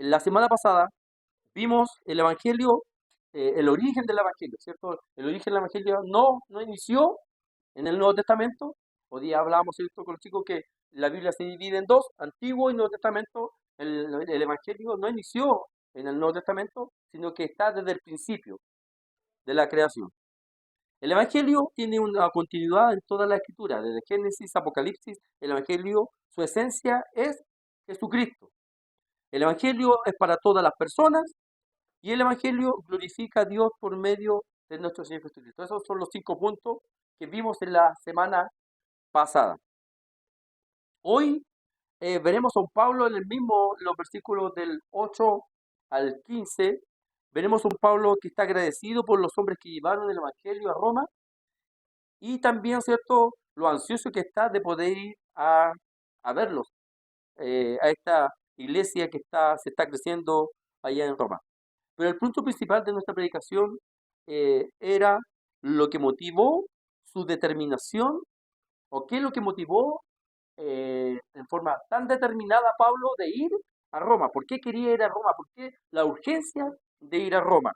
La semana pasada vimos el Evangelio, el origen del Evangelio, ¿cierto? El origen del Evangelio no inició en el Nuevo Testamento. Hoy día hablábamos, ¿cierto?, con los chicos que la Biblia se divide en dos, Antiguo y Nuevo Testamento. El Evangelio no inició en el Nuevo Testamento, sino que está desde el principio de la creación. El Evangelio tiene una continuidad en toda la Escritura, desde Génesis, Apocalipsis. El Evangelio, su esencia es Jesucristo. El Evangelio es para todas las personas y el Evangelio glorifica a Dios por medio de nuestro Señor Jesucristo. Esos son los 5 puntos que vimos en la semana pasada. Hoy veremos a un Pablo en los versículos del 8 al 15. Veremos a un Pablo que está agradecido por los hombres que llevaron el Evangelio a Roma y también, ¿cierto?, lo ansioso que está de poder ir a verlos, a esta iglesia que se está creciendo allá en Roma. Pero el punto principal de nuestra predicación era lo que motivó su determinación, o qué es lo que motivó en forma tan determinada a Pablo de ir a Roma. ¿Por qué quería ir a Roma? ¿Por qué la urgencia de ir a Roma?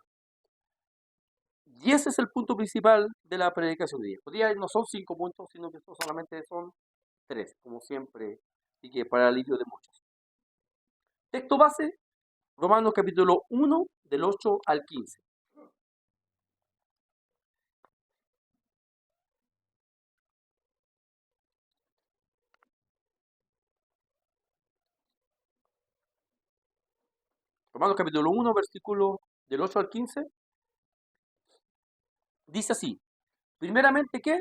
Y ese es el punto principal de la predicación de hoy. Hoy día no son 5 puntos, sino que solamente son 3, como siempre, y que para alivio de muchos. Texto base, Romanos capítulo 1, del 8 al 15. Romanos capítulo 1, versículo del 8 al 15, dice así: primeramente, ¿qué?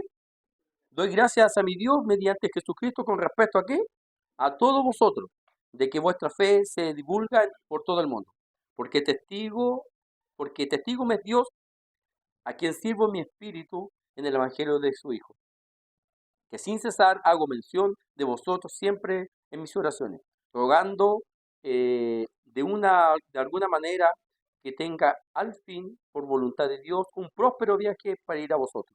Doy gracias a mi Dios mediante Jesucristo con respecto a qué? A todos vosotros, de que vuestra fe se divulga por todo el mundo. Porque testigo me es Dios, a quien sirvo mi espíritu en el evangelio de su Hijo, que sin cesar hago mención de vosotros siempre en mis oraciones, rogando de alguna manera que tenga al fin, por voluntad de Dios, un próspero viaje para ir a vosotros,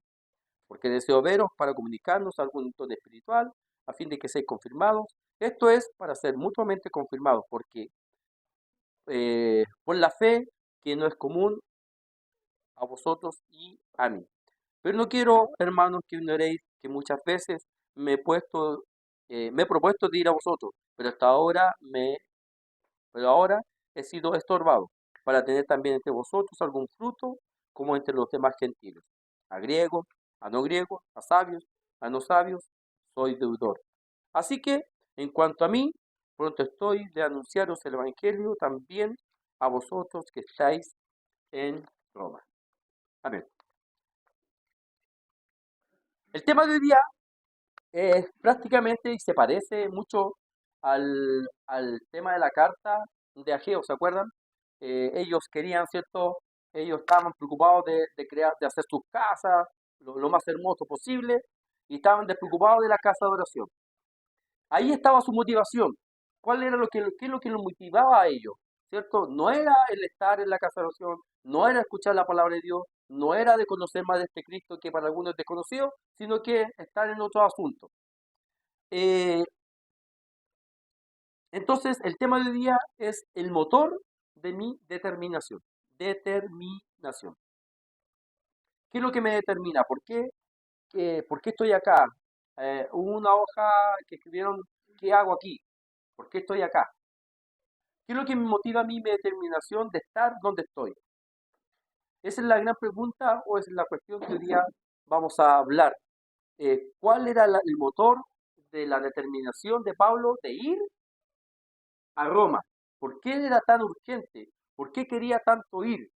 porque deseo veros para comunicarnos algún don espiritual, a fin de que seáis confirmados. Esto es para ser mutuamente confirmados, porque por la fe que no es común a vosotros y a mí. Pero no quiero, hermanos, que ignoréis que muchas veces me he propuesto de ir a vosotros, pero ahora he sido estorbado para tener también entre vosotros algún fruto como entre los demás gentiles, a griegos, a no griegos, a sabios, a no sabios, soy deudor. Así que, en cuanto a mí, pronto estoy de anunciaros el Evangelio también a vosotros que estáis en Roma. Amén. El tema de hoy día es prácticamente y se parece mucho al tema de la carta de Ageo, ¿se acuerdan? Ellos querían, ¿cierto? Ellos estaban preocupados de hacer sus casas lo más hermoso posible y estaban despreocupados de la casa de oración. Ahí estaba su motivación. ¿Cuál era qué es lo que los motivaba a ellos? ¿Cierto? No era el estar en la casa de oración, no era escuchar la palabra de Dios, no era de conocer más de este Cristo que para algunos es desconocido, sino que estar en otro asunto. Eh, entonces, el tema de hoy día es el motor de mi determinación. Determinación. ¿Qué es lo que me determina? ¿Por qué estoy acá? Hubo una hoja que escribieron, ¿qué hago aquí? ¿Por qué estoy acá? ¿Qué es lo que me motiva a mí mi determinación de estar donde estoy? ¿Esa es la gran pregunta o esa es la cuestión que hoy día vamos a hablar? ¿Cuál era el motor de la determinación de Pablo de ir a Roma? ¿Por qué era tan urgente? ¿Por qué quería tanto ir?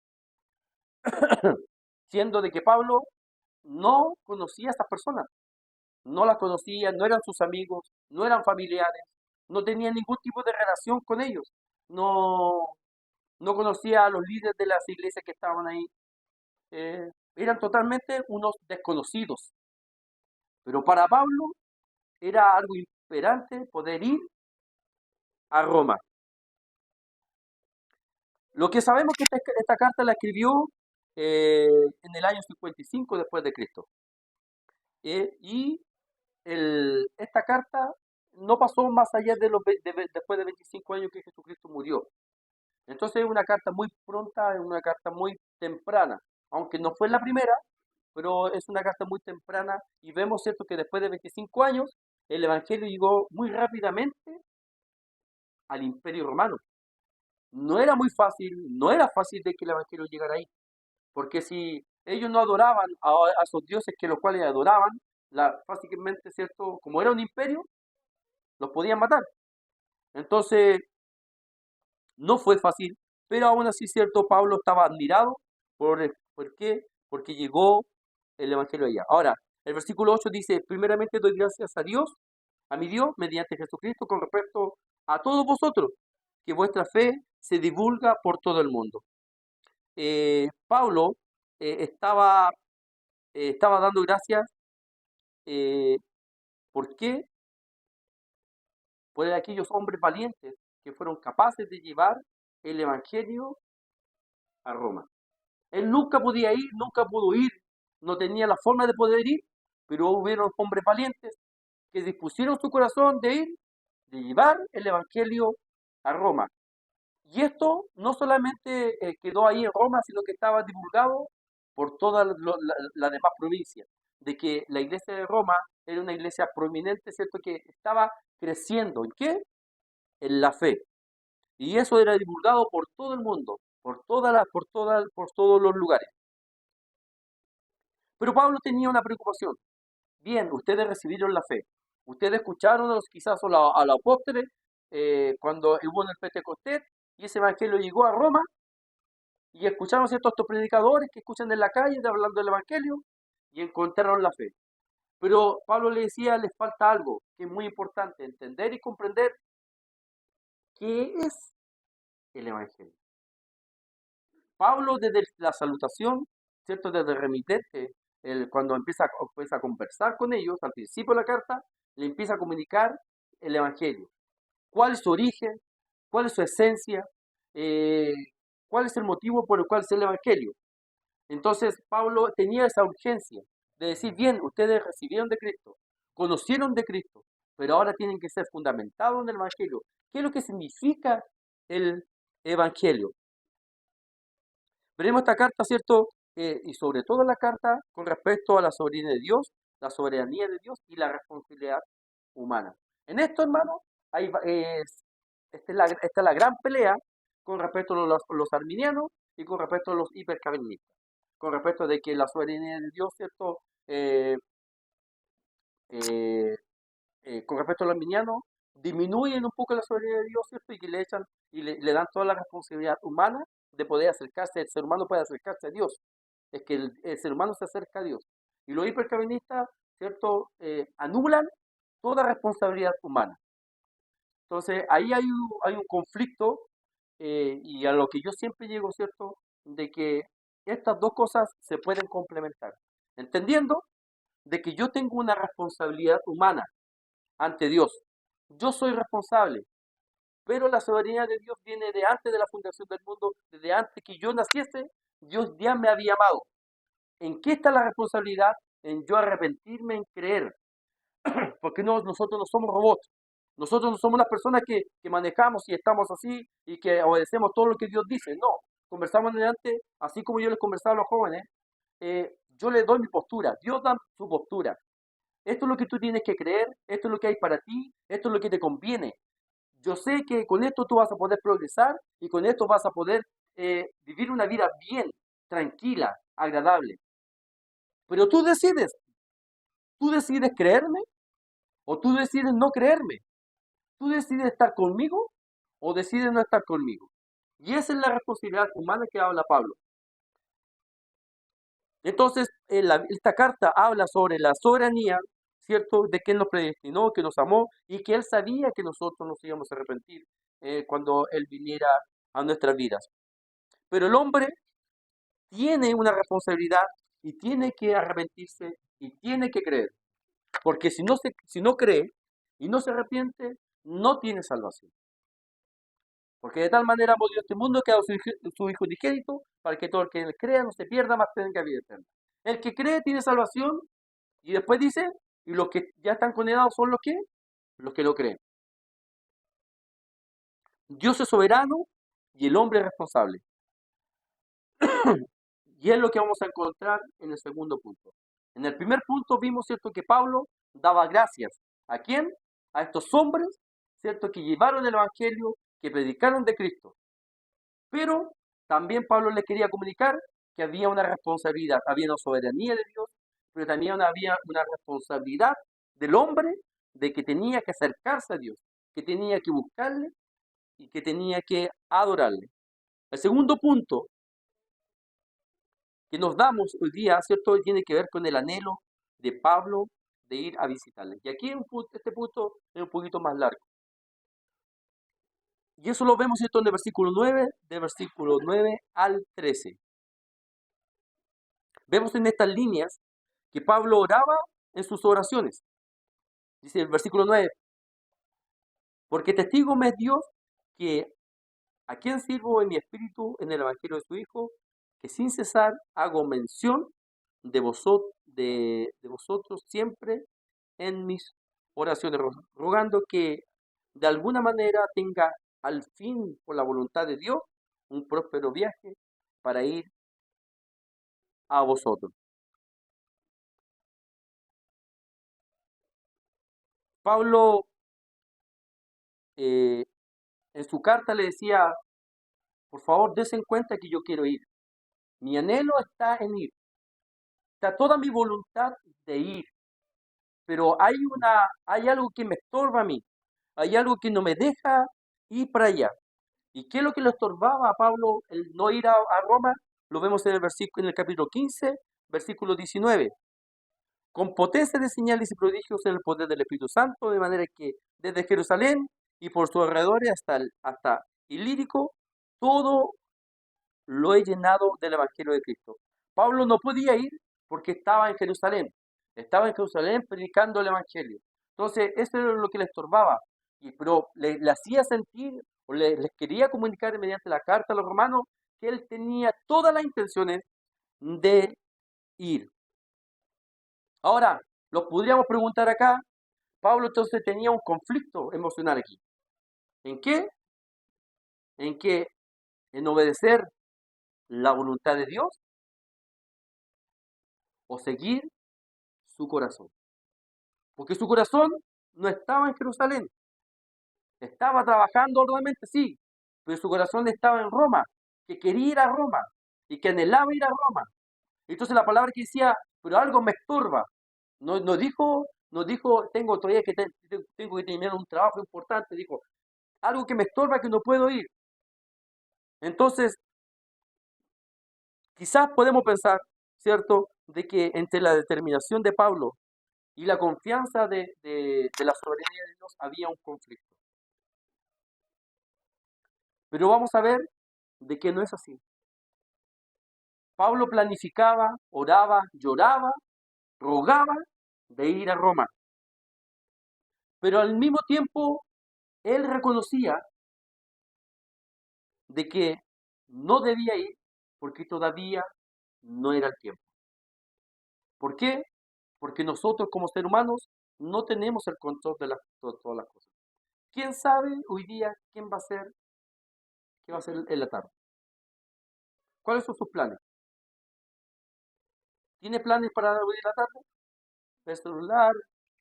Siendo de que Pablo no conocía a esas personas, no las conocía, no eran sus amigos, no eran familiares, no tenía ningún tipo de relación con ellos, no, no conocía a los líderes de las iglesias que estaban ahí, eran totalmente unos desconocidos. Pero para Pablo era algo imperante poder ir a Roma. Lo que sabemos que esta carta la escribió en el año 55 después de Cristo. Esta carta no pasó más allá después de 25 años que Jesucristo murió. Entonces es una carta muy pronta, es una carta muy temprana, aunque no fue la primera, pero es una carta muy temprana y vemos, ¿cierto?, que después de 25 años el Evangelio llegó muy rápidamente al Imperio Romano. No era muy fácil, no era fácil de que el Evangelio llegara ahí, porque si ellos no adoraban a esos dioses que los cuales adoraban, básicamente, ¿cierto?, como era un imperio, los podían matar. Entonces, no fue fácil, pero aún así, ¿cierto? Pablo estaba admirado. ¿Por qué? Porque llegó el Evangelio allá. Ahora, el versículo 8 dice, primeramente doy gracias a Dios, a mi Dios, mediante Jesucristo, con respecto a todos vosotros, que vuestra fe se divulga por todo el mundo. Pablo estaba dando gracias. eh, ¿Por qué? Por aquellos hombres valientes que fueron capaces de llevar el Evangelio a Roma. Él nunca podía ir, nunca pudo ir, no tenía la forma de poder ir, pero hubieron hombres valientes que dispusieron su corazón de ir, de llevar el Evangelio a Roma. Y esto no solamente quedó ahí en Roma, sino que estaba divulgado por toda la demás provincia, de que la iglesia de Roma era una iglesia prominente, ¿cierto? Que estaba creciendo. ¿En qué? En la fe. Y eso era divulgado por todo el mundo, por todos los lugares. Pero Pablo tenía una preocupación. Bien, ustedes recibieron la fe. Ustedes escucharon quizás a los apóstoles cuando hubo en el Pentecostés y ese evangelio llegó a Roma y escucharon, ¿cierto?, a estos predicadores que escuchan en la calle hablando del evangelio y encontraron la fe. Pero Pablo le decía, les falta algo que es muy importante, entender y comprender qué es el evangelio. Pablo desde la salutación, ¿cierto? Desde el remitente, cuando empieza a conversar con ellos, al principio de la carta, le empieza a comunicar el Evangelio. ¿Cuál es su origen? ¿Cuál es su esencia? Eh, ¿Cuál es el motivo por el cual es el Evangelio? Entonces Pablo tenía esa urgencia de decir, bien, ustedes recibieron de Cristo, conocieron de Cristo, pero ahora tienen que ser fundamentados en el Evangelio. ¿Qué es lo que significa el Evangelio? Veremos esta carta, ¿cierto? Y sobre todo la carta con respecto a la soberanía de Dios, la soberanía de Dios y la responsabilidad humana. En esto, hermano, esta es la gran pelea con respecto a los arminianos y con respecto a los hipercalvinistas. Con respecto de que la soberanía de Dios, ¿cierto? Eh, con respecto a los arminianos, disminuyen un poco la soberanía de Dios, ¿cierto? Y que le echan y le dan toda la responsabilidad humana de poder acercarse, el ser humano puede acercarse a Dios. Es que el ser humano se acerca a Dios. Y los hipercalvinistas, ¿cierto? Anulan toda responsabilidad humana. Entonces, ahí hay un conflicto y a lo que yo siempre llego, ¿cierto? De que estas dos cosas se pueden complementar. Entendiendo de que yo tengo una responsabilidad humana ante Dios. Yo soy responsable, pero la soberanía de Dios viene de antes de la fundación del mundo, desde antes que yo naciese, Dios ya me había amado. ¿En qué está la responsabilidad? En yo arrepentirme, en creer. Porque nosotros no somos robots. Nosotros no somos las personas que manejamos y estamos así y que obedecemos todo lo que Dios dice. No, conversamos antes, así como yo les conversaba a los jóvenes, yo les doy mi postura, Dios da su postura. Esto es lo que tú tienes que creer, esto es lo que hay para ti, esto es lo que te conviene. Yo sé que con esto tú vas a poder progresar y con esto vas a poder vivir una vida bien, tranquila, agradable. Pero tú decides creerme o tú decides no creerme. Tú decides estar conmigo o decides no estar conmigo. Y esa es la responsabilidad humana que habla Pablo. Entonces, esta carta habla sobre la soberanía, ¿cierto? De que Él nos predestinó, que nos amó y que Él sabía que nosotros nos íbamos a arrepentir cuando Él viniera a nuestras vidas. Pero el hombre tiene una responsabilidad y tiene que arrepentirse y tiene que creer. Porque si no cree y no se arrepiente, no tiene salvación. Porque de tal manera amó Dios este mundo que ha dado su Hijo unigénito para que todo el que él crea no se pierda, más tenga vida eterna. El que cree tiene salvación y después dice, y los que ya están condenados son los que lo creen. Dios es soberano y el hombre responsable. Y es lo que vamos a encontrar en el segundo punto. En el primer punto vimos, ¿cierto?, que Pablo daba gracias. ¿A quién? A estos hombres, ¿cierto?, que llevaron el Evangelio, que predicaron de Cristo. Pero también Pablo le quería comunicar que había una responsabilidad, había una soberanía de Dios, pero también había una responsabilidad del hombre de que tenía que acercarse a Dios, que tenía que buscarle y que tenía que adorarle. El segundo punto que nos damos hoy día, ¿cierto?, tiene que ver con el anhelo de Pablo de ir a visitarle. Y aquí este punto es un poquito más largo. Y eso lo vemos, ¿cierto?, en el versículo 9, de versículo 9 al 13. Vemos en estas líneas que Pablo oraba en sus oraciones. Dice el versículo 9, porque testigo me es Dios que a quien sirvo en mi espíritu en el evangelio de su Hijo, que sin cesar hago mención de vosotros siempre en mis oraciones, rogando que de alguna manera tenga al fin, por la voluntad de Dios, un próspero viaje para ir a vosotros. Pablo eh, en su carta le decía, por favor, desen cuenta que yo quiero ir. Mi anhelo está en ir. Está toda mi voluntad de ir. Pero hay algo que me estorba a mí. Hay algo que no me deja ir para allá. ¿Y qué es lo que le estorbaba a Pablo el no ir a Roma? Lo vemos en el versículo, en el capítulo 15, versículo 19. Con potencia de señales y prodigios en el poder del Espíritu Santo, de manera que desde Jerusalén y por sus alrededores hasta Ilírico, todo lo he llenado del Evangelio de Cristo. Pablo no podía ir porque estaba en Jerusalén. Estaba en Jerusalén predicando el Evangelio. Entonces, eso era lo que le estorbaba. Pero le hacía sentir, o les quería comunicar mediante la carta a los romanos, que él tenía todas las intenciones de ir. Ahora, los podríamos preguntar acá, Pablo entonces tenía un conflicto emocional aquí. ¿En qué? En que en obedecer la voluntad de Dios o seguir su corazón. Porque su corazón no estaba en Jerusalén. Estaba trabajando arduamente, sí, pero su corazón estaba en Roma, que quería ir a Roma y que anhelaba ir a Roma. Entonces la palabra que decía, pero algo me estorba. No dijo, tengo todavía tengo que terminar un trabajo importante. Dijo, algo que me estorba que no puedo ir. Entonces, quizás podemos pensar, ¿cierto?, de que entre la determinación de Pablo y la confianza de la soberanía de Dios había un conflicto. Pero vamos a ver de que no es así. Pablo planificaba, oraba, lloraba, rogaba de ir a Roma. Pero al mismo tiempo, él reconocía de que no debía ir porque todavía no era el tiempo. ¿Por qué? Porque nosotros como seres humanos no tenemos el control de todas las cosas. ¿Quién sabe hoy día qué va a ser en la tarde? ¿Cuáles son sus planes? ¿Tiene planes para hoy en la tarde? El celular,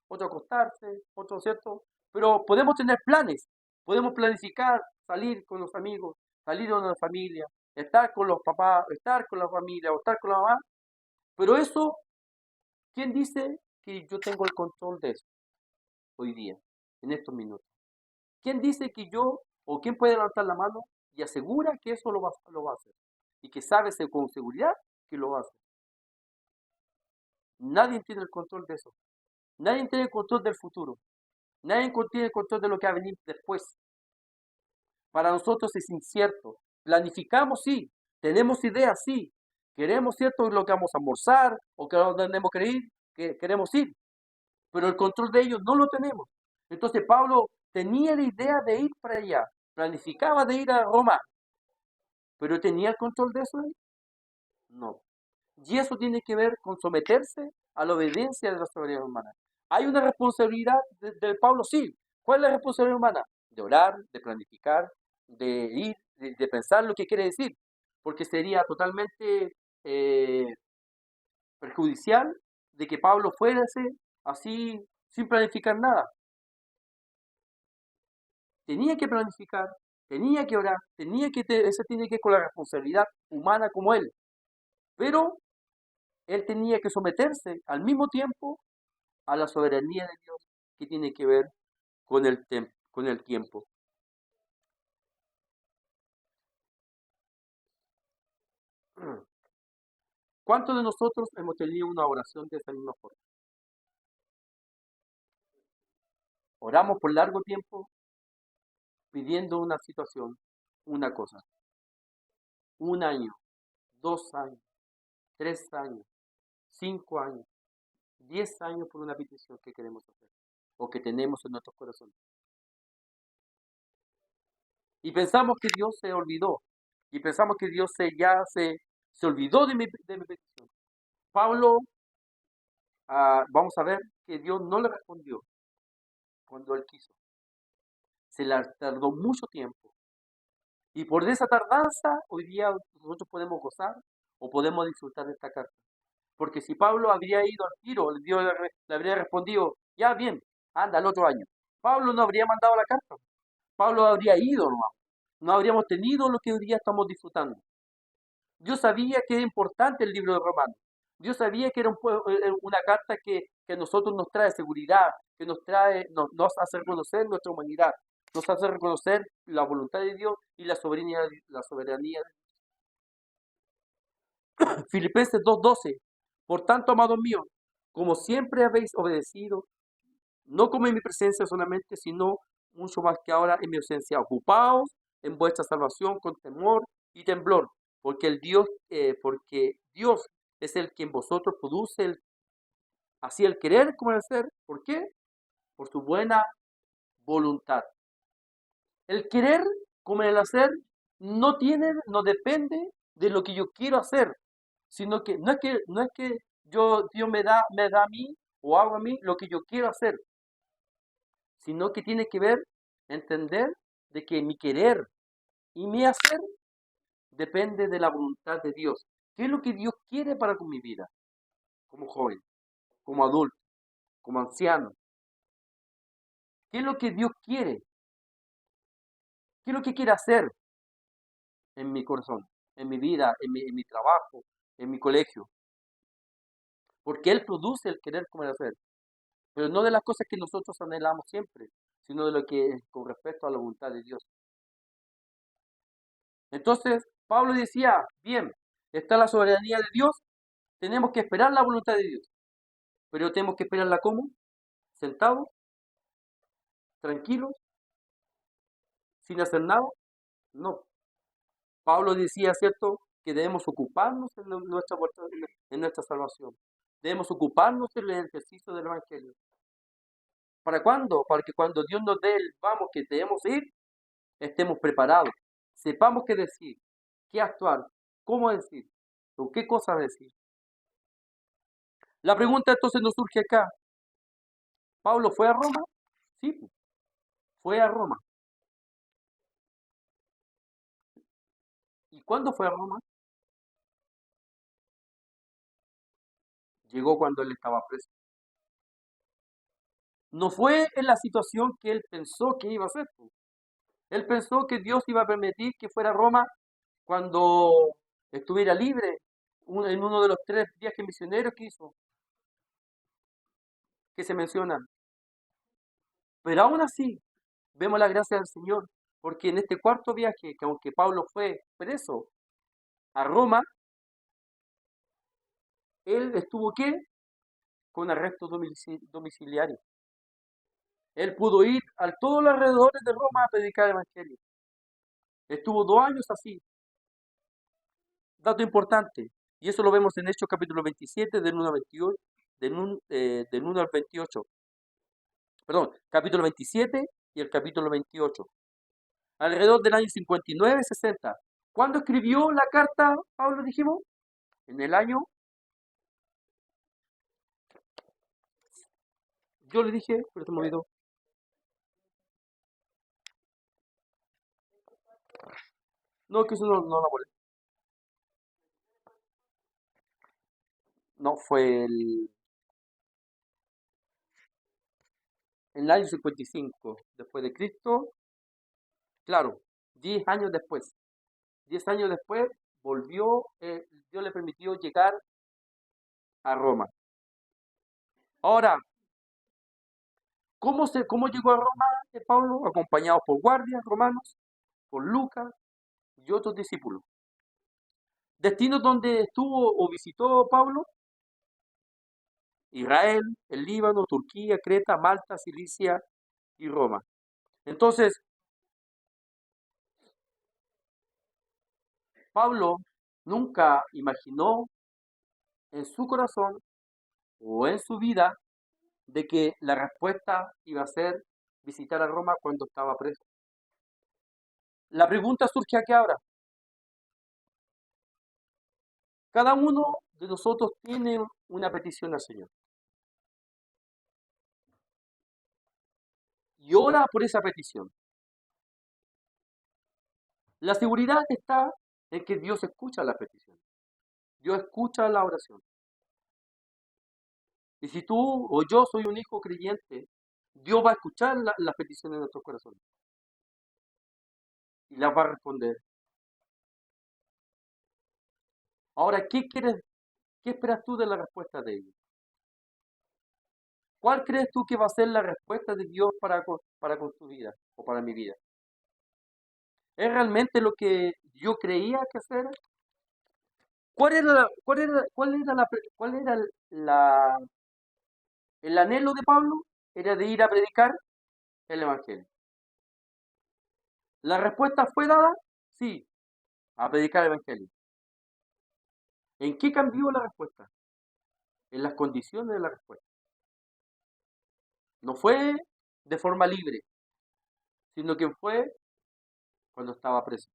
otro acostarse, otro, ¿cierto? Pero podemos tener planes, podemos planificar, salir con los amigos, salir con la familia, estar con los papás, estar con la familia o estar con la mamá. Pero eso, ¿quién dice que yo tengo el control de eso hoy día, en estos minutos? ¿Quién dice que yo, o quién puede levantar la mano y asegura que eso lo va a hacer? Y que sabe con seguridad que lo va a hacer. Nadie tiene el control de eso. Nadie tiene el control del futuro. Nadie tiene el control de lo que va a venir después. Para nosotros es incierto. Planificamos, sí. Tenemos ideas, sí. Queremos, ¿cierto?, lo que vamos a almorzar o que donde tenemos que ir, que queremos ir. Pero el control de ellos no lo tenemos. Entonces Pablo tenía la idea de ir para allá. Planificaba de ir a Roma. ¿Pero tenía el control de eso él? No. Y eso tiene que ver con someterse a la obediencia de la soberanía humana. ¿Hay una responsabilidad del Pablo? Sí. ¿Cuál es la responsabilidad humana? De orar, de planificar, de ir, de pensar lo que quiere decir, porque sería totalmente perjudicial de que Pablo fuese así sin planificar nada. Tenía que planificar, tenía que orar, eso tiene que ver con la responsabilidad humana como él, pero él tenía que someterse al mismo tiempo a la soberanía de Dios que tiene que ver con el tiempo. ¿Cuántos de nosotros hemos tenido una oración de esa misma forma? Oramos por largo tiempo pidiendo una situación, una cosa, un año, 2 años, 3 años, 5 años, 10 años por una petición que queremos hacer o que tenemos en nuestros corazones. Y pensamos que Dios se olvidó. Y pensamos que Dios se olvidó de mi petición. Pablo, vamos a ver que Dios no le respondió cuando él quiso. Se la tardó mucho tiempo. Y por esa tardanza, hoy día nosotros podemos gozar o podemos disfrutar de esta carta. Porque si Pablo habría ido al tiro, Dios le habría respondido, ya bien, anda el otro año. Pablo no habría mandado la carta. Pablo habría ido nomás. No habríamos tenido lo que hoy día estamos disfrutando. Dios sabía que era importante el libro de Romanos. Dios sabía que era una carta que a nosotros nos trae seguridad, que nos hace reconocer nuestra humanidad, nos hace reconocer la voluntad de Dios y la soberanía. Filipenses 2:12. Por tanto, amados míos, como siempre habéis obedecido, no como en mi presencia solamente, sino mucho más que ahora en mi ausencia, ocupaos en vuestra salvación con temor y temblor, porque Dios es el que en vosotros produce así el querer como el hacer. ¿Por qué? Por su buena voluntad. El querer como el hacer no depende de lo que yo quiero hacer, sino que no es que Dios me da a mí o hago a mí lo que yo quiero hacer, sino que tiene que ver, entender de que mi querer y mi hacer depende de la voluntad de Dios. ¿Qué es lo que Dios quiere para con mi vida? Como joven, como adulto, como anciano. ¿Qué es lo que Dios quiere? ¿Qué es lo que quiere hacer en mi corazón, en mi vida, en mi trabajo, en mi colegio? Porque Él produce el querer como el hacer. Pero no de las cosas que nosotros anhelamos siempre, sino de lo que es con respecto a la voluntad de Dios. Entonces, Pablo decía, bien, está la soberanía de Dios, tenemos que esperar la voluntad de Dios. Pero tenemos que esperarla ¿cómo? Sentados, tranquilos, sin hacer nada. No. Pablo decía, ¿cierto?, que debemos ocuparnos en nuestra salvación. Debemos ocuparnos en el ejercicio del Evangelio. ¿Para cuándo? Para que cuando Dios nos dé el vamos que debemos ir, estemos preparados. Sepamos qué decir, qué actuar, cómo decir, o qué cosas decir. La pregunta entonces nos surge acá. ¿Pablo fue a Roma? Sí, fue a Roma. ¿Y cuándo fue a Roma? Llegó cuando él estaba preso. No fue en la situación que él pensó que iba a ser. Él pensó que Dios iba a permitir que fuera a Roma cuando estuviera libre en uno de los 3 viajes misioneros que hizo, que se mencionan. Pero aún así, vemos la gracia del Señor, porque en este cuarto viaje, que aunque Pablo fue preso a Roma, él estuvo ¿qué? Con arresto domiciliario. Él pudo ir a todos los alrededores de Roma a predicar el Evangelio. Estuvo 2 años así. Dato importante, y eso lo vemos en Hechos capítulo 27, del 1 al 28, del 1 al 28. Perdón, capítulo 27 y el capítulo 28. Alrededor del año 59-60. ¿Cuándo escribió la carta, Pablo, dijimos? En el año, yo le dije, pero se me olvidó. No, que eso no la molesta. No, fue en el año 55 después de Cristo, claro, 10 años después. 10 años después volvió, Dios le permitió llegar a Roma. Ahora, cómo llegó a Roma Pablo? Acompañado por guardias romanos, por Lucas y otros discípulos. Destinos donde estuvo o visitó Pablo: Israel, el Líbano, Turquía, Creta, Malta, Cilicia y Roma. Entonces, Pablo nunca imaginó en su corazón o en su vida de que la respuesta iba a ser visitar a Roma cuando estaba preso. La pregunta surge aquí ahora. Cada uno de nosotros tiene una petición al Señor y ora por esa petición. La seguridad está en que Dios escucha la petición. Dios escucha la oración. Y si tú o yo soy un hijo creyente, Dios va a escuchar las peticiones de nuestros corazones y las va a responder. Ahora, qué esperas tú de la respuesta de ellos? ¿Cuál crees tú que va a ser la respuesta de Dios para con tu vida o para mi vida? ¿Es realmente lo que yo creía que hacer? ¿Cuál era el anhelo de Pablo? Era de ir a predicar el Evangelio. ¿La respuesta fue dada? Sí, a predicar el Evangelio. ¿En qué cambió la respuesta? En las condiciones de la respuesta. No fue de forma libre, sino que fue cuando estaba preso.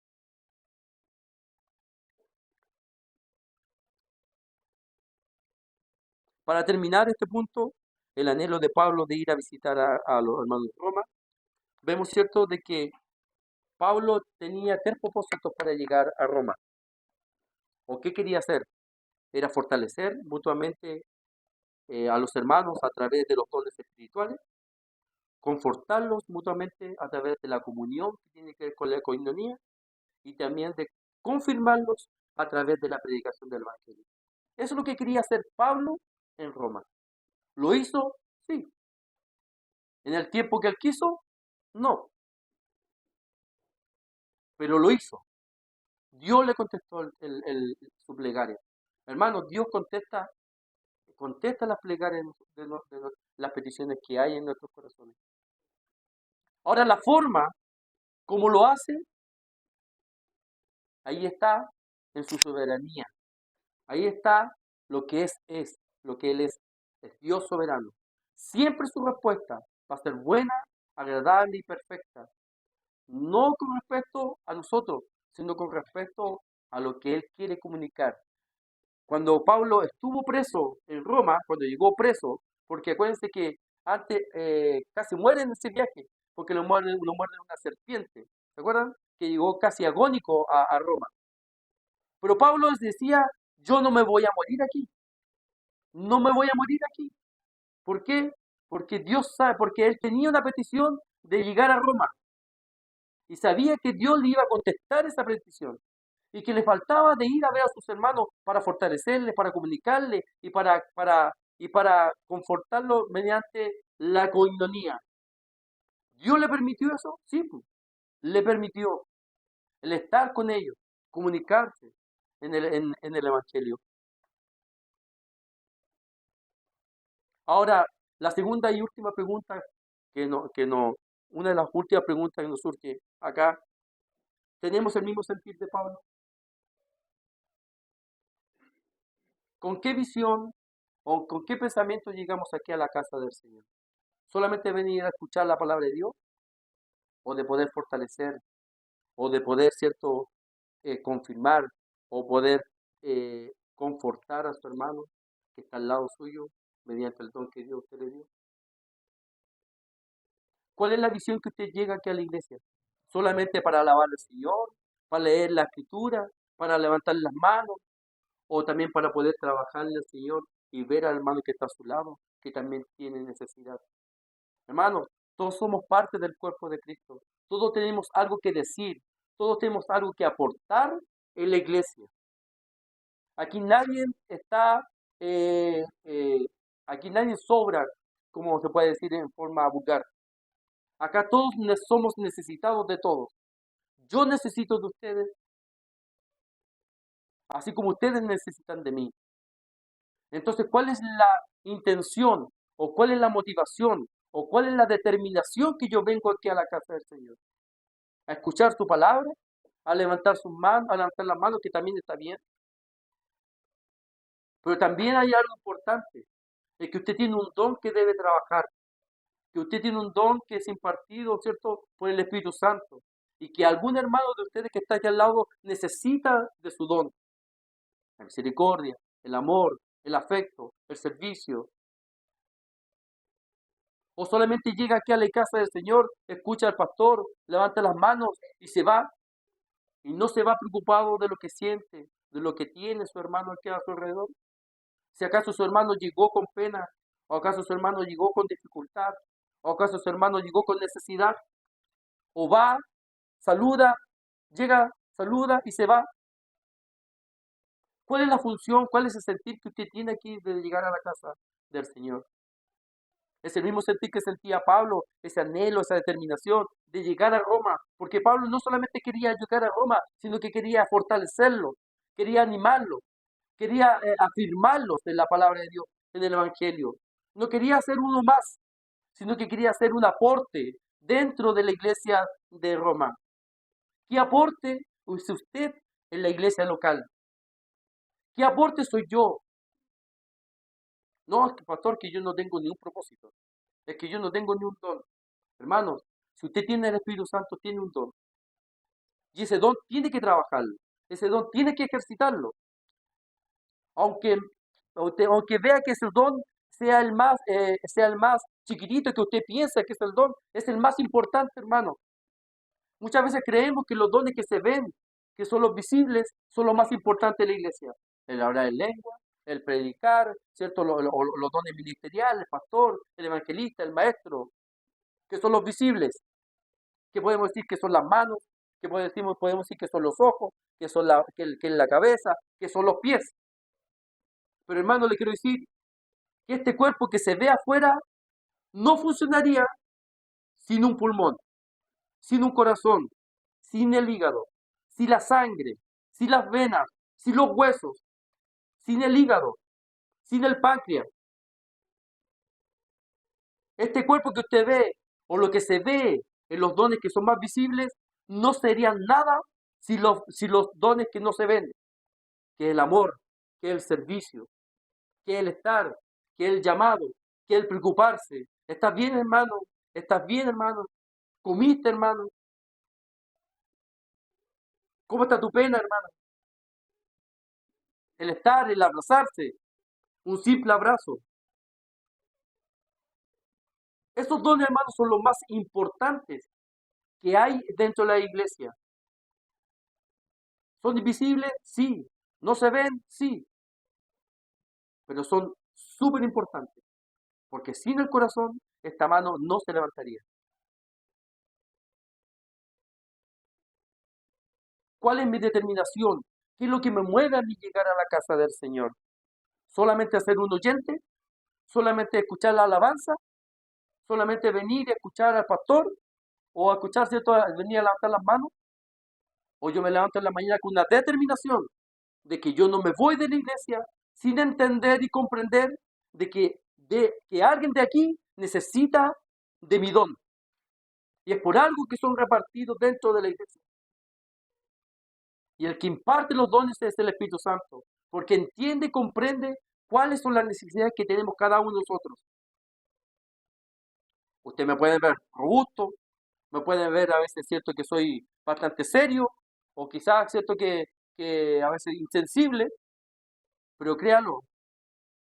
Para terminar este punto, el anhelo de Pablo de ir a visitar a los hermanos de Roma, vemos cierto de que Pablo tenía tres propósitos para llegar a Roma. ¿O qué quería hacer? Era fortalecer mutuamente a los hermanos a través de los dones espirituales, confortarlos mutuamente a través de la comunión que tiene que ver con la coinonía y también de confirmarlos a través de la predicación del Evangelio. Eso es lo que quería hacer Pablo en Roma. ¿Lo hizo? Sí. ¿En el tiempo que él quiso? No, pero lo hizo. Dios le contestó su plegaria. Hermanos, Dios contesta las plegarias de las peticiones que hay en nuestros corazones. Ahora, la forma como lo hace, ahí está en su soberanía. Ahí está lo que es, lo que Él es Dios soberano. Siempre su respuesta va a ser buena, agradable y perfecta. No con respecto a nosotros, sino con respecto a lo que Él quiere comunicar. Cuando Pablo estuvo preso en Roma, cuando llegó preso, porque acuérdense que antes casi muere en ese viaje, porque lo muerde una serpiente. ¿Se acuerdan? Que llegó casi agónico a Roma. Pero Pablo les decía, yo no me voy a morir aquí, no me voy a morir aquí. ¿Por qué? Porque Dios sabe, porque él tenía una petición de llegar a Roma y sabía que Dios le iba a contestar esa petición y que le faltaba de ir a ver a sus hermanos para fortalecerles, para comunicarles y para confortarlos mediante la coinonía. ¿Dios le permitió eso? Sí, pues, le permitió el estar con ellos, comunicarse en el Evangelio. Ahora, la segunda y última pregunta una de las últimas preguntas que nos surge acá, ¿tenemos el mismo sentir de Pablo? ¿Con qué visión o con qué pensamiento llegamos aquí a la casa del Señor? ¿Solamente venir a escuchar la palabra de Dios o de poder fortalecer o de poder, cierto, confirmar o poder confortar a su hermano que está al lado suyo mediante el don que Dios usted le dio? ¿Cuál es la visión que usted llega aquí a la iglesia? ¿Solamente para alabar al Señor? para leer la escritura, para levantar las manos, o también para poder trabajarle al Señor y ver al hermano que está a su lado, que también tiene necesidad. Hermanos, todos somos parte del cuerpo de Cristo. Todos tenemos algo que decir. Todos tenemos algo que aportar en la iglesia. Aquí nadie está, eh, eh, aquí nadie sobra, como se puede decir en forma vulgar. Acá todos somos necesitados de todos. Yo necesito de ustedes, así como ustedes necesitan de mí. Entonces, ¿cuál es la intención o cuál es la motivación o cuál es la determinación que yo vengo aquí a la casa del Señor? A escuchar su palabra, a levantar sus manos, a levantar las manos, que también está bien. Pero también hay algo importante, es que usted tiene un don que debe trabajar, que usted tiene un don que es impartido, ¿cierto?, por el Espíritu Santo, y que algún hermano de ustedes que está aquí al lado necesita de su don, la misericordia, el amor, el afecto, el servicio. O solamente llega aquí a la casa del Señor, escucha al pastor, levanta las manos y se va, y no se va preocupado de lo que siente, de lo que tiene su hermano aquí a su alrededor. Si acaso su hermano llegó con pena, o acaso su hermano llegó con dificultad, o acaso su hermano llegó con necesidad, o va, saluda, llega, saluda y se va. ¿Cuál es la función? ¿Cuál es el sentir que usted tiene aquí de llegar a la casa del Señor? Es el mismo sentir que sentía Pablo, ese anhelo, esa determinación de llegar a Roma, porque Pablo no solamente quería llegar a Roma, sino que quería fortalecerlo, quería animarlo, quería afirmarlos en la palabra de Dios, en el Evangelio. No quería ser uno más, sino que quería hacer un aporte dentro de la iglesia de Roma. ¿Qué aporte es usted en la iglesia local? ¿Qué aporte soy yo? No, pastor, que yo no tengo ningún propósito. Es que yo no tengo ni un don. Hermanos, si usted tiene el Espíritu Santo, tiene un don. Y ese don tiene que trabajarlo. Ese don tiene que ejercitarlo. Aunque, aunque vea que ese don sea el más chiquitito que usted piensa que es el don, es el más importante, hermano. Muchas veces creemos que los dones que se ven, que son los visibles, son los más importantes de la iglesia. El hablar en lengua, el predicar, ¿cierto? Los dones ministeriales, el pastor, el evangelista, el maestro, que son los visibles, que podemos decir que son las manos, que podemos decir que son los ojos, que son que es la cabeza, que son los pies. Pero hermano, le quiero decir que este cuerpo que se ve afuera no funcionaría sin un pulmón, sin un corazón, sin el hígado, sin la sangre, sin las venas, sin los huesos, sin el hígado, sin el páncreas. Este cuerpo que usted ve o lo que se ve en los dones que son más visibles no serían nada si los dones que no se ven, que es el amor, que es el servicio, que es el estar, que es el llamado, que es el preocuparse. ¿Estás bien, hermano? ¿Estás bien, hermano? ¿Comiste, hermano? ¿Cómo está tu pena, hermano? El estar, el abrazarse, un simple abrazo. Esos dones, hermanos, son los más importantes que hay dentro de la iglesia. ¿Son invisibles? Sí. ¿No se ven? Sí. Pero son súper importantes, porque sin el corazón esta mano no se levantaría. ¿Cuál es mi determinación? ¿Qué es lo que me mueve a mí llegar a la casa del Señor? ¿Solamente ser un oyente? ¿Solamente escuchar la alabanza? ¿Solamente venir y escuchar al pastor? ¿O escuchar, cierto, venir a levantar las manos? ¿O yo me levanto en la mañana con una determinación de que yo no me voy de la iglesia sin entender y comprender de que alguien de aquí necesita de mi don? Y es por algo que son repartidos dentro de la iglesia. Y el que imparte los dones es el Espíritu Santo, porque entiende y comprende cuáles son las necesidades que tenemos cada uno de nosotros. Usted me puede ver robusto, me puede ver a veces, cierto, que soy bastante serio, o quizás, cierto, que a veces insensible, pero créanlo,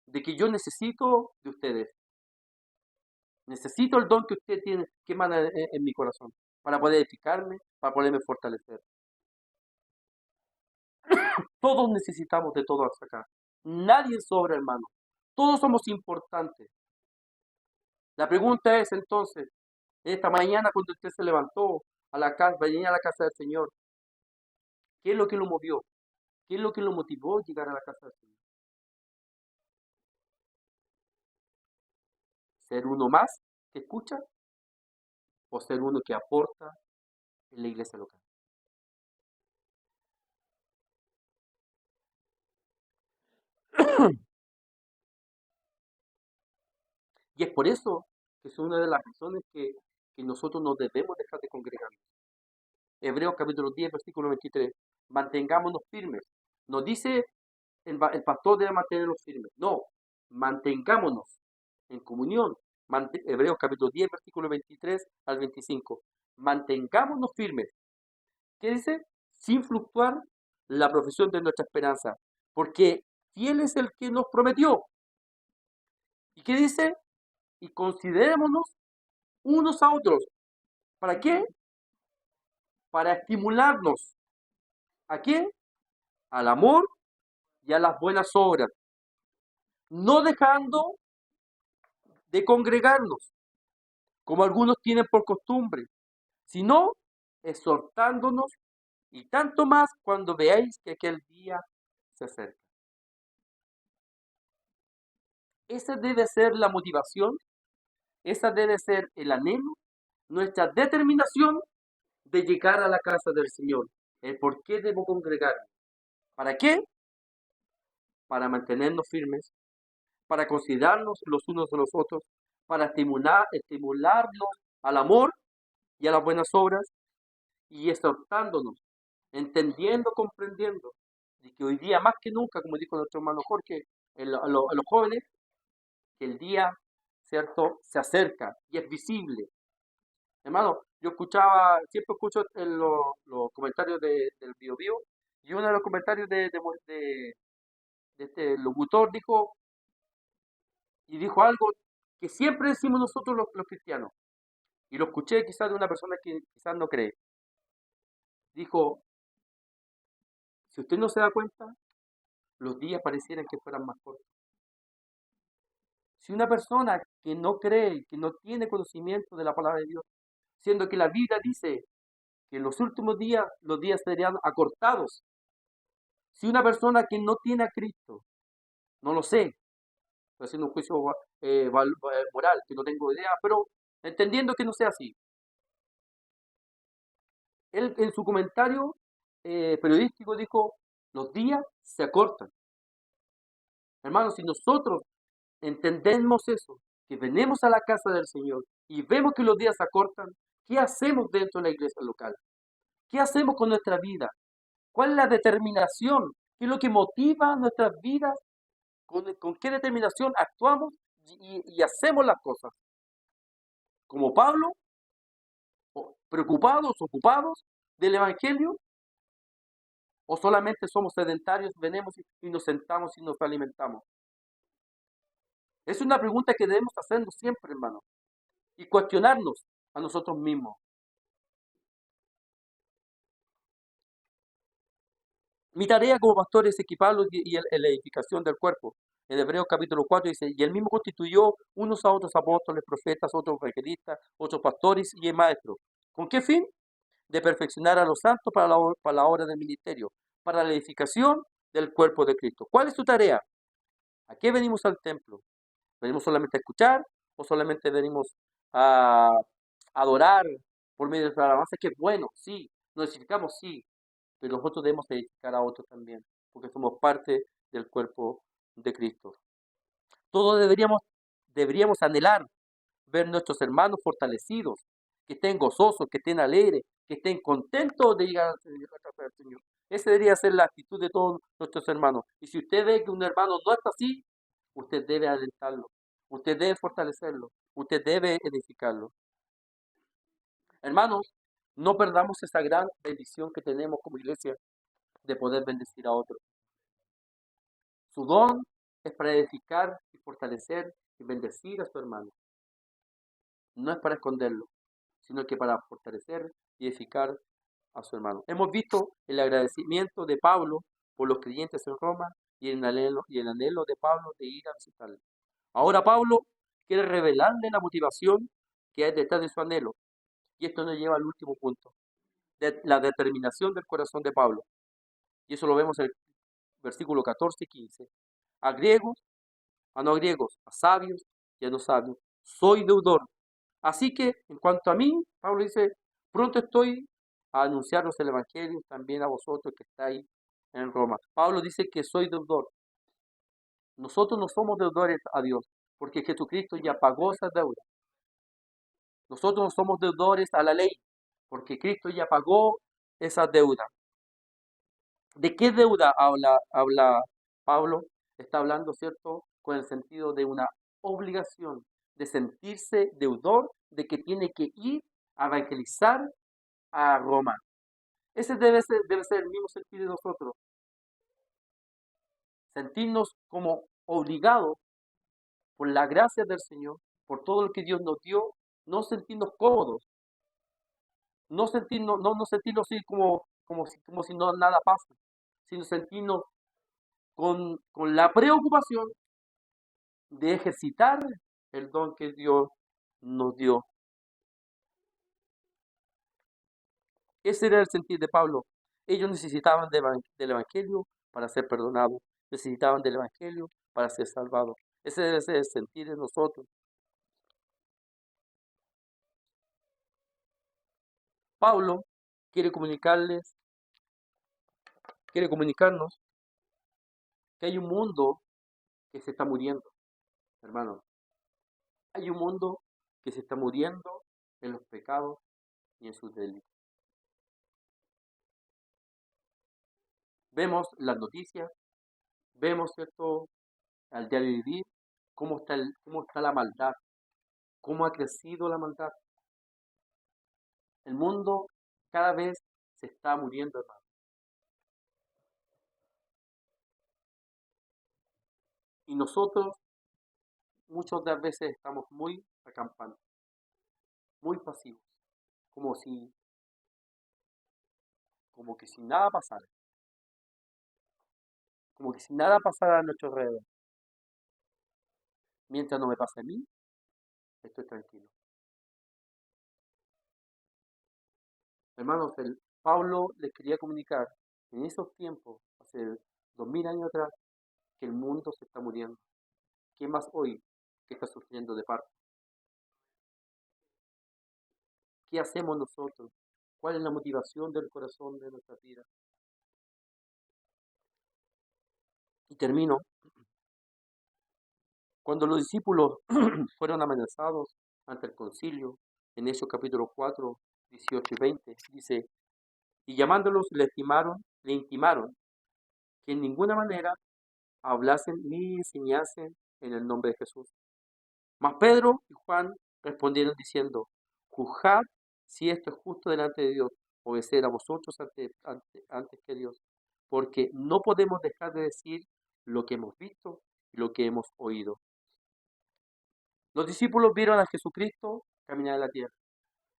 de que yo necesito de ustedes. Necesito el don que usted tiene, que emana en mi corazón, para poder edificarme, para poderme fortalecer. Todos necesitamos de todos acá. Nadie sobra, hermano. Todos somos importantes. La pregunta es entonces, esta mañana cuando usted se levantó a la casa, venía a la casa del Señor, ¿qué es lo que lo movió? ¿Qué es lo que lo motivó a llegar a la casa del Señor? ¿Ser uno más que escucha o ser uno que aporta en la iglesia local? Y es por eso que es una de las razones que nosotros no debemos dejar de congregar. Hebreos capítulo 10, versículo 23. Mantengámonos firmes. Nos dice el pastor debe mantenernos firmes. No, mantengámonos en comunión. Hebreos capítulo 10, versículo 23 al 25. Mantengámonos firmes. ¿Qué dice? Sin fluctuar la profesión de nuestra esperanza. Porque fiel es el que nos prometió. ¿Y qué dice? Y considerémonos unos a otros. ¿Para qué? Para estimularnos. ¿A qué? Al amor y a las buenas obras. No dejando de congregarnos, como algunos tienen por costumbre, sino exhortándonos y tanto más cuando veáis que aquel día se acerca. Esa debe ser la motivación, esa debe ser el anhelo, nuestra determinación de llegar a la casa del Señor. El por qué debo congregarme. ¿Para qué? Para mantenernos firmes, para considerarnos los unos de los otros, para estimularnos al amor y a las buenas obras y exhortándonos, entendiendo, comprendiendo, de que hoy día más que nunca, como dijo nuestro hermano Jorge, a los jóvenes, que el día, ¿cierto?, se acerca y es visible. Hermano, yo escuchaba, siempre escucho en los comentarios del Bio Bio, y uno de los comentarios de este locutor dijo, y dijo algo que siempre decimos nosotros los cristianos, y lo escuché quizás de una persona que quizás no cree. Dijo, si usted no se da cuenta, los días parecieran que fueran más cortos. Si una persona que no cree, que no tiene conocimiento de la palabra de Dios, siendo que la Biblia dice que en los últimos días los días serían acortados, si una persona que no tiene a Cristo, no lo sé, estoy haciendo un juicio moral, que no tengo idea, pero entendiendo que no sea así, él en su comentario periodístico dijo, los días se acortan. Hermanos, si nosotros entendemos eso, que venimos a la casa del Señor y vemos que los días se acortan, ¿qué hacemos dentro de la iglesia local? ¿Qué hacemos con nuestra vida? ¿Cuál es la determinación? ¿Qué es lo que motiva nuestras vidas? ¿Con qué determinación actuamos y hacemos las cosas? ¿Como Pablo? ¿Preocupados, ocupados del Evangelio? ¿O solamente somos sedentarios, venimos y nos sentamos y nos alimentamos? Es una pregunta que debemos hacernos siempre, hermano, y cuestionarnos a nosotros mismos. Mi tarea como pastor es equiparlos en la edificación del cuerpo. En Hebreos capítulo 4 dice, y él mismo constituyó unos a otros apóstoles, profetas, otros evangelistas, otros pastores y maestros. ¿Con qué fin? De perfeccionar a los santos para la obra del ministerio, para la edificación del cuerpo de Cristo. ¿Cuál es su tarea? ¿A qué venimos al templo? ¿Venimos solamente a escuchar o solamente venimos a adorar por medio de la alabanza? Que es bueno, sí, nos edificamos, sí, pero nosotros debemos edificar a otros también, porque somos parte del cuerpo de Cristo. Todos deberíamos anhelar ver nuestros hermanos fortalecidos, que estén gozosos, que estén alegres, que estén contentos de llegar al Señor, a la casa del Señor. Esa debería ser la actitud de todos nuestros hermanos. Y si usted ve que un hermano no está así, usted debe alentarlo, usted debe fortalecerlo, usted debe edificarlo. Hermanos, no perdamos esa gran bendición que tenemos como iglesia de poder bendecir a otros. Su don es para edificar y fortalecer y bendecir a su hermano. No es para esconderlo, sino que para fortalecer y edificar a su hermano. Hemos visto el agradecimiento de Pablo por los creyentes en Roma y el anhelo de Pablo de ir a visitarle. Ahora Pablo quiere revelarle la motivación que hay detrás de su anhelo. Y esto nos lleva al último punto, de la determinación del corazón de Pablo. Y eso lo vemos en el versículo 14 y 15. A griegos, a no griegos, a sabios y a no sabios, soy deudor. Así que, en cuanto a mí, Pablo dice, pronto estoy a anunciaros el Evangelio también a vosotros que estáis en Roma. Pablo dice que soy deudor. Nosotros no somos deudores a Dios, porque Jesucristo ya pagó esa deuda. Nosotros no somos deudores a la ley, porque Cristo ya pagó esa deuda. ¿De qué deuda habla Pablo? Está hablando, ¿cierto?, con el sentido de una obligación, de sentirse deudor, de que tiene que ir a evangelizar a Roma. Ese debe ser el mismo sentido de nosotros, sentirnos como obligados por la gracia del Señor, por todo lo que Dios nos dio, no sentirnos cómodos, no sentirnos así como si no nada pasa, sino sentirnos con la preocupación de ejercitar el don que Dios nos dio. Ese era el sentir de Pablo. Ellos necesitaban del Evangelio para ser perdonados, necesitaban del Evangelio para ser salvados. Ese debe ser el sentir de nosotros. Pablo quiere quiere comunicarnos que hay un mundo que se está muriendo, hermano. Hay un mundo que se está muriendo en los pecados y en sus delitos. Vemos las noticias, vemos, ¿cierto?, al diario vivir, cómo está la maldad, cómo ha crecido la maldad. El mundo cada vez se está muriendo, hermano. Y nosotros muchas de las veces estamos muy acampantes, muy pasivos, como si, como que si nada pasara, como que si nada pasara a nuestro alrededor. Mientras no me pase a mí, estoy tranquilo. Hermanos, Pablo les quería comunicar en esos tiempos, hace 2000 años atrás, que el mundo se está muriendo. ¿Qué más hoy que está sufriendo de parte? ¿Qué hacemos nosotros? ¿Cuál es la motivación del corazón de nuestra vida? Y termino. Cuando los discípulos fueron amenazados ante el concilio, en Hechos capítulo 4, 18 y 20, dice, y llamándolos le intimaron que en ninguna manera hablasen ni enseñasen en el nombre de Jesús. Mas Pedro y Juan respondieron diciendo, juzgad si esto es justo delante de Dios, obedecer a vosotros antes que Dios, porque no podemos dejar de decir lo que hemos visto y lo que hemos oído. Los discípulos vieron a Jesucristo caminar en la tierra.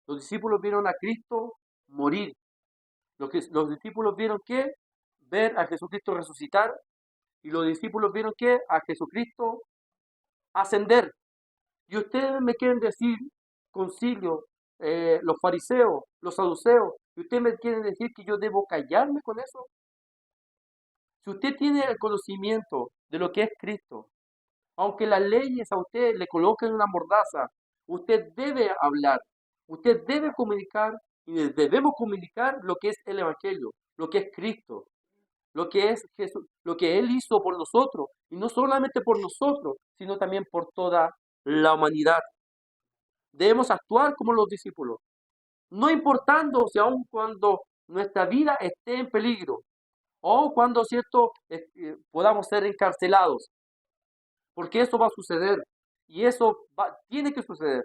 Los discípulos vieron a Cristo morir. Los discípulos vieron que ver a Jesucristo resucitar y los discípulos vieron que a Jesucristo ascender. Y ustedes me quieren decir, concilio, los fariseos, los saduceos, y ustedes me quieren decir que yo debo callarme con eso. Si usted tiene el conocimiento de lo que es Cristo, aunque las leyes a usted le coloquen una mordaza, usted debe hablar, usted debe comunicar y debemos comunicar lo que es el Evangelio, lo que es Cristo, lo que es Jesús, lo que Él hizo por nosotros, y no solamente por nosotros, sino también por toda la humanidad. Debemos actuar como los discípulos, no importando si aun cuando nuestra vida esté en peligro, o cuando, cierto, podamos ser encarcelados, porque eso va a suceder, y tiene que suceder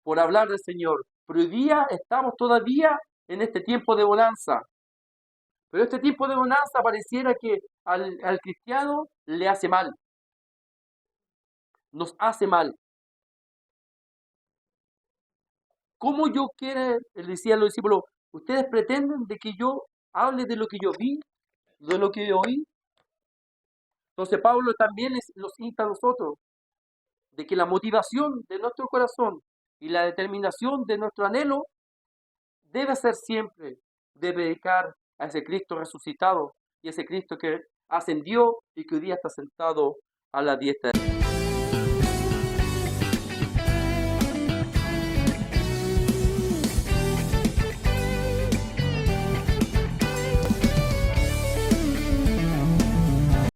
por hablar del Señor. Pero hoy día estamos todavía en este tiempo de bonanza, pero este tiempo de bonanza pareciera que al cristiano le hace mal, nos hace mal. ¿Cómo yo quiero, le decía a los discípulos, ustedes pretenden de que yo hable de lo que yo vi, de lo que yo oí. Entonces Pablo también los insta a nosotros de que la motivación de nuestro corazón y la determinación de nuestro anhelo debe ser siempre de predicar a ese Cristo resucitado y ese Cristo que ascendió y que hoy día está sentado a la diestra.